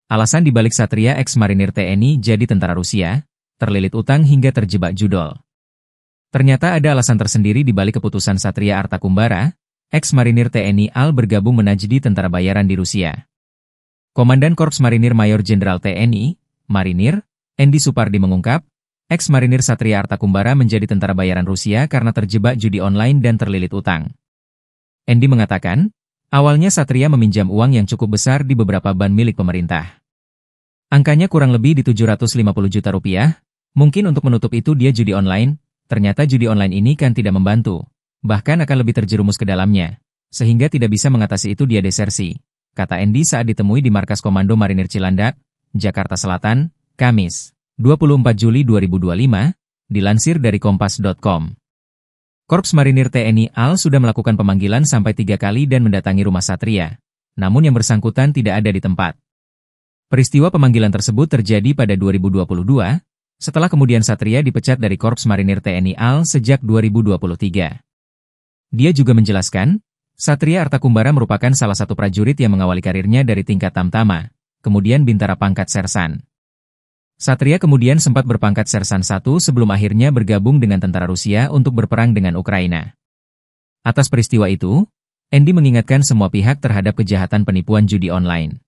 Alasan dibalik Satria ex-marinir TNI jadi tentara Rusia, terlilit utang hingga terjebak judol. Ternyata ada alasan tersendiri dibalik keputusan Satria Artakumbara, ex-marinir TNI AL bergabung menajdi tentara bayaran di Rusia. Komandan Korps Marinir Mayor Jenderal TNI, Marinir, Endi Supardi mengungkap, ex-marinir Satria Artakumbara menjadi tentara bayaran Rusia karena terjebak judi online dan terlilit utang. Endi mengatakan, awalnya Satria meminjam uang yang cukup besar di beberapa bank milik pemerintah. Angkanya kurang lebih di 750 juta rupiah, mungkin untuk menutup itu dia judi online, ternyata judi online ini kan tidak membantu, bahkan akan lebih terjerumus ke dalamnya, sehingga tidak bisa mengatasi itu dia desersi, kata Endi saat ditemui di Markas Komando Marinir Cilandak, Jakarta Selatan, Kamis, 24 Juli 2025, dilansir dari kompas.com. Korps Marinir TNI AL sudah melakukan pemanggilan sampai 3 kali dan mendatangi rumah Satria, namun yang bersangkutan tidak ada di tempat. Peristiwa pemanggilan tersebut terjadi pada 2022, setelah kemudian Satria dipecat dari Korps Marinir TNI AL sejak 2023. Dia juga menjelaskan, Satria Artakumbara merupakan salah satu prajurit yang mengawali karirnya dari tingkat Tamtama, kemudian bintara pangkat Sersan. Satria kemudian sempat berpangkat Sersan 1 sebelum akhirnya bergabung dengan tentara Rusia untuk berperang dengan Ukraina. Atas peristiwa itu, Endi mengingatkan semua pihak terhadap kejahatan penipuan judi online.